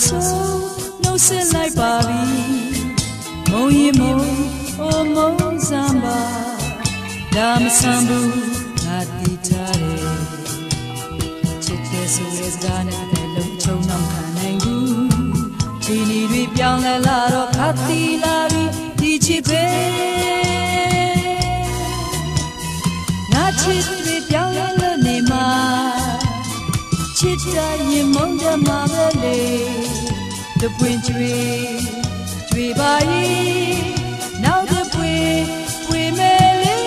ဆိုနှုတ်ဆက်လိုက်ပါပြီမုံရင်မုံအိုမုံစမ်းပါဒါမဆမ်းဘူးငါတီးထားတယ်ချစ်တဲ့ဆိုတဲ့စကားနဲ့တဲ့လုံးချုံတော့ခံနိုင်ဘူးချီနီတွေပြောင်းလဲလာတော့ခါတီးလာပြီဒီချစ်ပဲငါချစ်တွေပြောင်းလဲလို့နေမှာချစ်တဲ့ရင်မုန်းတဲ့မှာပဲလေတပွင့်ကျွေးပါရဲ့နောက်တပွင့်မယ်လေ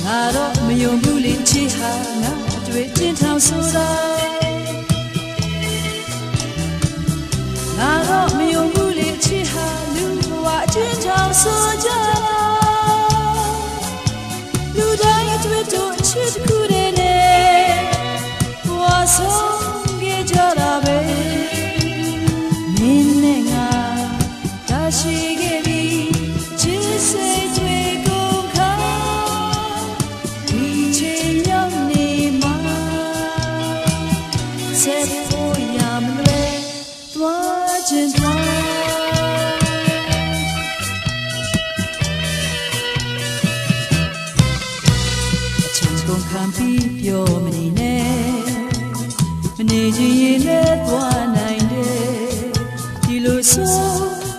ငါတော့မယုံဘူးလေချစ်ဟာငါအတွေ့ချင်းထောင်ဆိုတာငါတော့မယုံဘူးလေချစ်ဟာလူဘဝချင်းထောင်ဆိုကြလူတိုင်းအတွေ့တို့အချစ်တစ်ခုတည်းနဲ့ဘဝဆုံးခဲ့ကြတာပဲမင်းနဲ့ငါဒါရှိခဲ့ပြီချစ်စိတ်တွေကုန်ခါဒီချိန်ရောက်နေမှာဆက်ဖို့ရမလဲသွားခြင်းသွားခံပြီးပြောမနေနဲ့မနေချင်ရင်လည်းသွားနိုင်တယ်ဒီလိုဆို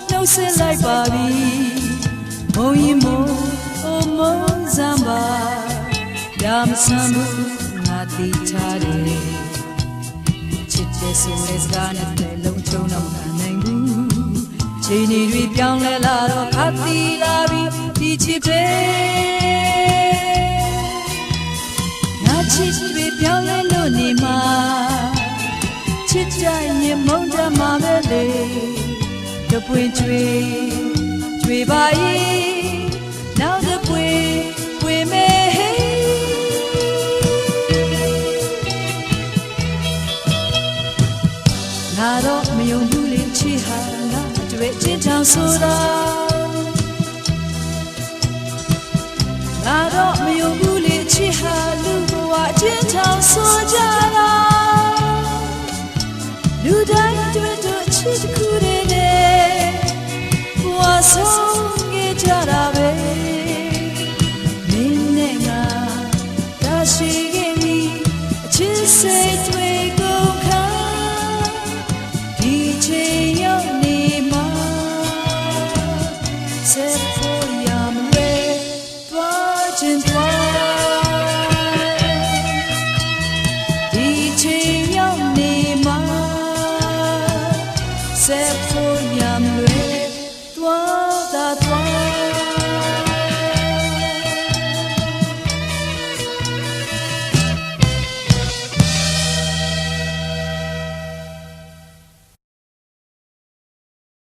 နှုတ်ဆက်လိုက်ပါပြီမုံရင်မုံအိုမုံစမ်းပါဒါမဆမ်းဘူးငါတီးထားတယ်ချစ်တဲ့ဆိုတဲ့စကားနဲ့တဲ့လုံးချုံတော့ခံနိုင်ဘူးချိန်တွေပြောင်းလဲလာတော့ခါတီးလာပြီဒီချစ်ပဲချစ်တွေပြောင်းလဲလို့နေမှာချစ်ကြရင်မုန်းတတ်မှာပဲလေတပွင့်ကျွေးပါရဲ့နောက်တပွင့်မယ်ဟေးငါတော့မယုံဘူးလေချစ်ဟာငါအတွေ့ချင်းထောင်ဆိုတာငါတော့မယုံဘူးလေချစ်ဟာလူအချင်းချောင်ဆိုကြတာလူတိုင်းတွေ့တော့ချစ်တစ်ခုတည်းနဲ့ဘဝဆုံးခဲ့ကြတာပဲမင်းနဲ့ငါဒါရှိ